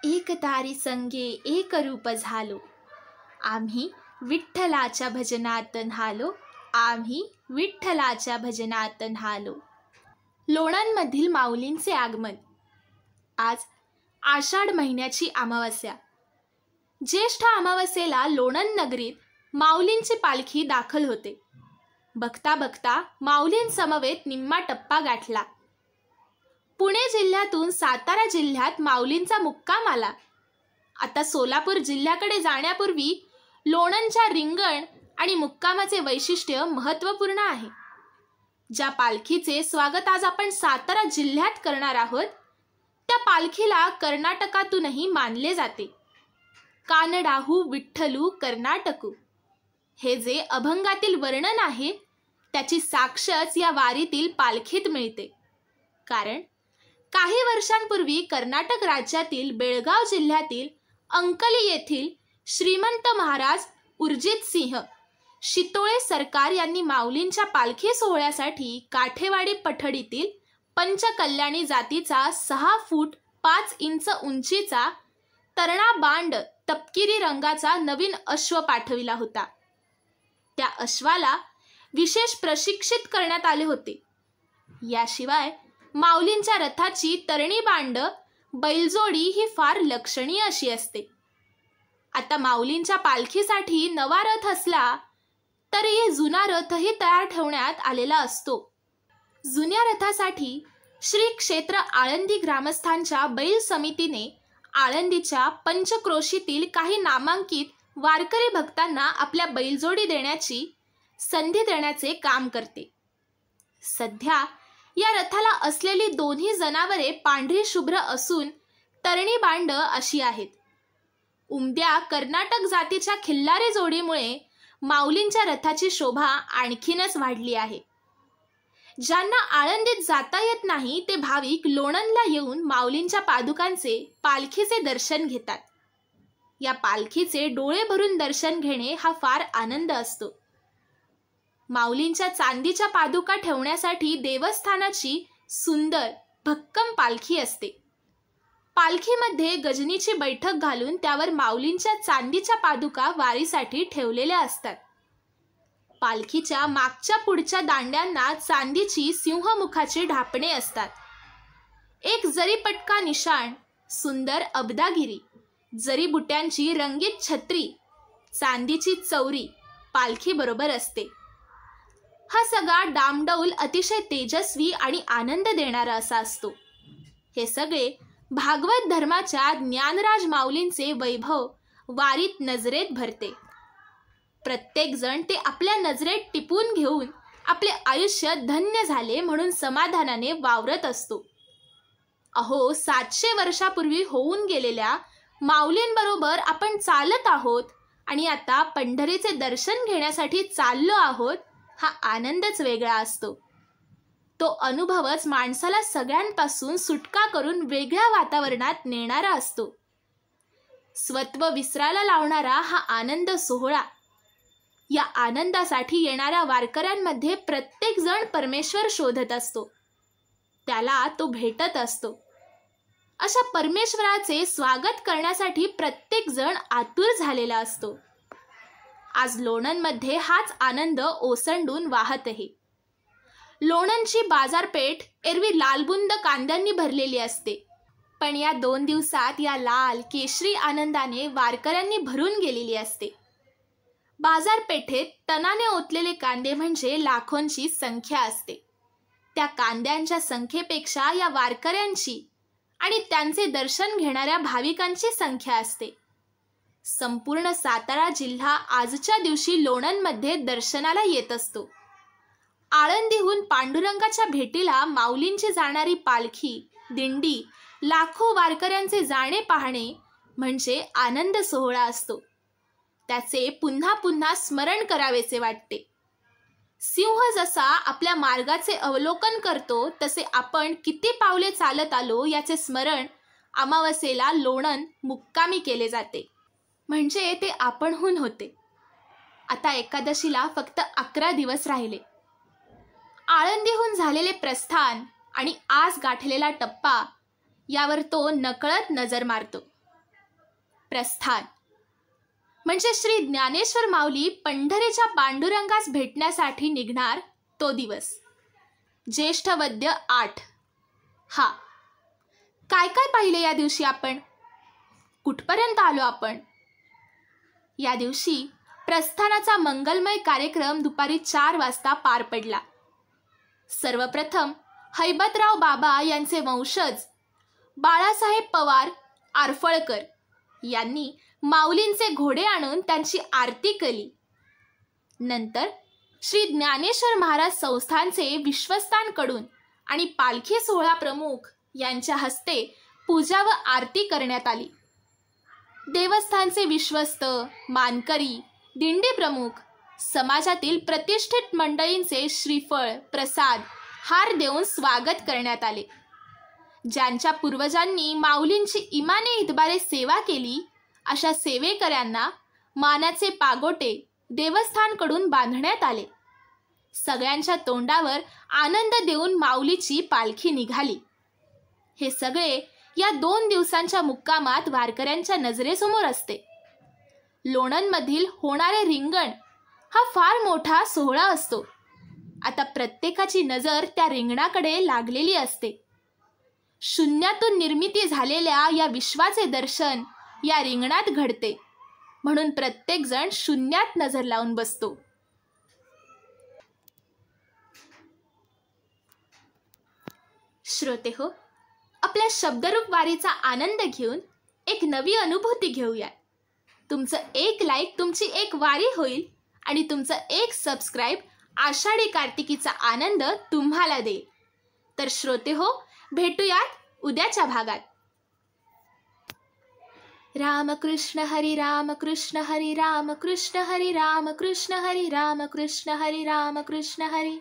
एक तारी संगे एक रूप झालो, आम्ही विठ्ठलाच्या भजनात न्हालो, आम्ही विठ्ठलाच्या भजनात न्हालो. लोणंदमधील माऊलींचे आगमन. आज आषाढ महिन्याची अमावस्या. ज्येष्ठ अमावस्येला लोणंद नगरीत माऊलींची पालखी दाखल होते. बघता बघता माऊलींसमवेत निम्मा टप्पा गाठला. पुणे जिल्ह्यातून सातारा जिल्ह्यात माऊलींचा मुक्काम आला. आता सोलापूर जिल्ह्याकडे जाण्यापूर्वी लोणंदच्या रिंगण आणि मुक्कामाचे वैशिष्ट्य महत्त्वपूर्ण आहे. ज्या पालखीचे स्वागत आज आपण सातारा जिल्ह्यात करणार आहोत, त्या पालखीला कर्नाटकातूनही मानले जाते. कानडाहू विठ्ठलू कर्नाटकू हे जे अभंगातील वर्णन आहे, त्याची साक्षच या वारीतील पालखीत मिळते. कारण काही वर्षांपूर्वी कर्नाटक राज्यातील बेळगाव जिल्ह्यातील अंकली येथील श्रीमंत महाराज उर्जित सिंह शितोळे सरकार यांनी माऊलींच्या पालखी सोहळ्यासाठी काठेवाडी पठडीतील पंचकल्याणी जातीचा 6 फूट 5 इंच उंचीचा तरणा बांड तपकिरी रंगाचा नवीन अश्व पाठविला होता. त्या अश्वाला विशेष प्रशिक्षित करण्यात आले होते. याशिवाय माऊलींच्या रथाची तरणी बांड बैलजोडी ही फार लक्षणीय अशी असते. आता माऊलींच्या पालखीसाठी नवा रथ असला तरी जुना रथही तयार ठेवण्यात आलेला असतो. जुन्या रथासाठी श्री क्षेत्र आळंदी ग्रामस्थांच्या बैल समितीने आळंदीच्या पंचक्रोशीतील काही नामांकित वारकरी भक्तांना आपल्या बैलजोडी देण्याची संधी देण्याचे काम करते. सध्या या रथाला असलेली दोन्ही जनावरे पांढरी शुभ्र असून तरणी बांड अशी आहेत. उमद्या कर्नाटक जातीच्या खिल्लारी जोडीमुळे माऊलींच्या रथाची शोभा आणखीनच वाढली आहे. ज्यांना आळंदीत जाता येत नाही ते भाविक लोणंदला येऊन माऊलींच्या पादुकांचे पालखीचे दर्शन घेतात. या पालखीचे डोळे भरून दर्शन घेणे हा फार आनंद असतो. माऊलींच्या चांदीच्या पादुका ठेवण्यासाठी देवस्थानाची सुंदर भक्कम पालखी असते. पालखीमध्ये गजनीची बैठक घालून त्यावर माऊलींच्या चांदीच्या पादुका वारीसाठी ठेवलेल्या असतात. पालखीच्या मागच्या पुढच्या दांड्यांना चांदीची सिंहमुखाची ढापणे असतात. एक जरीपटका निशाण, सुंदर अबदागिरी, जरीबुट्यांची रंगीत छत्री, चांदीची चौरी पालखी बरोबर असते. हा सगळा डामडौल अतिशय तेजस्वी आणि आनंद देणारा असा असतो. हे सगळे भागवत धर्माच्या ज्ञानराज माऊलींचे वैभव वारीत नजरेत भरते. प्रत्येक जण ते आपल्या नजरेत टिपून घेऊन आपले आयुष्य धन्य झाले म्हणून समाधानाने वावरत असतो. अहो, 700 वर्षापूर्वी होऊन गेलेल्या माऊलींबरोबर आपण चालत आहोत आणि आता पंढरीचे दर्शन घेण्यासाठी चाललो आहोत. हा आनंदच वेगळा असतो. तो अनुभवच माणसाला सगळ्यांपासून सुटका करून वेगळ्या वातावरणात नेणारा असतो. स्वत्व विसरायला लावणारा हा आनंद सोहळा. या आनंदासाठी येणाऱ्या वारकऱ्यांमध्ये प्रत्येक जण परमेश्वर शोधत असतो. त्याला तो भेटत असतो. अशा परमेश्वराचे स्वागत करण्यासाठी प्रत्येक जण आतुर झालेला असतो. आज लोणंदमध्ये हाच आनंद ओसंडून वाहत आहे. लोणंदची बाजारपेठ एरवी लालबुंद कांद्यांनी भरलेली असते, पण या 2 दिवसात या लाल केशरी आनंदाने वारकऱ्यांनी भरून गेलेली असते. बाजारपेठेत टनाने ओतलेले कांदे म्हणजे लाखोंची संख्या असते. त्या कांद्यांच्या संख्येपेक्षा या वारकऱ्यांची आणि त्यांचे दर्शन घेणाऱ्या भाविकांची संख्या असते. संपूर्ण सातारा जिल्हा आजच्या दिवशी लोणंदमध्ये दर्शनाला येत असतो. आळंदीहून पांडुरंगाच्या भेटीला माऊलींची जाणारी पालखी दिंडी लाखो वारकऱ्यांचे जाणे पाहणे म्हणजे आनंद सोहळा असतो. त्याचे पुन्हा पुन्हा स्मरण करावेसे वाटते. सिंह जसा आपल्या मार्गाचे अवलोकन करतो तसे आपण किती पावले चालत आलो याचे स्मरण अमावस्येला लोणंद मुक्कामी केले जाते. म्हणजे ते आपणहून होते. आता एकादशीला फक्त 11 दिवस राहिले. आळंदीहून झालेले प्रस्थान आणि आज गाठलेला टप्पा यावर तो नकळत नजर मारतो. प्रस्थान. म्हणजे श्री ज्ञानेश्वर माऊली पंढरीच्या पांडुरंगास भेटण्यासाठी निघणार तो दिवस. ज्येष्ठ वद्य 8. हा, काय काय पाहिले या दिवशी आपण? कुठपर्यंत आलो आपण? या दिवशी प्रस्थानाचा मंगलमय कार्यक्रम दुपारी 4 वाजता पार पडला. सर्वप्रथम हैबतराव बाबा यांचे वंशज बाळासाहेब पवार आरफळकर यांनी माऊलींचे घोडे आणून त्यांची आरती केली. नंतर श्री ज्ञानेश्वर महाराज संस्थानचे विश्वस्तांकडून आणि पालखी सोहळा प्रमुख यांच्या हस्ते पूजा व आरती करण्यात आली. देवस्थानचे विश्वस्त, मानकरी, दिंडी प्रमुख, समाजातील प्रतिष्ठित मंडळींचे श्रीफळ, प्रसाद, हार देऊन स्वागत करण्यात आले. ज्यांच्या पूर्वजांनी माऊलींची इमाने इतबारे सेवा केली अशा सेवेकऱ्यांना मानाचे पागोटे देवस्थानकडून बांधण्यात आले. सगळ्यांच्या तोंडावर आनंद देऊन माऊलीची पालखी निघाली. हे सगळे या 2 दिवसांच्या मुक्कामात वारकऱ्यांच्या नजरेसमोर असते. लोणंदमधील होणारे रिंगण हा फार मोठा सोहळा असतो. आता प्रत्येकाची नजर त्या रिंगणाकडे लागलेली असते. शून्यातून निर्मिती झालेल्या या विश्वाचे दर्शन या रिंगणात घडते, म्हणून प्रत्येकजण शून्यात नजर लावून बसतो. श्रोते हो, आपल्या शब्दरूप वारीचा आनंद घेऊन एक नवी अनुभूती घेऊया. तुमचं एक लाईक तुमची एक वारी होईल आणि तुमचं एक सबस्क्राईब आषाढी कार्तिकीचा आनंद तुम्हाला देईल. तर श्रोते हो, भेटूयात उद्याच्या भागात. रामकृष्ण हरी रामकृष्ण हरी रामकृष्ण हरी रामकृष्ण हरी रामकृष्ण हरी रामकृष्ण हरी.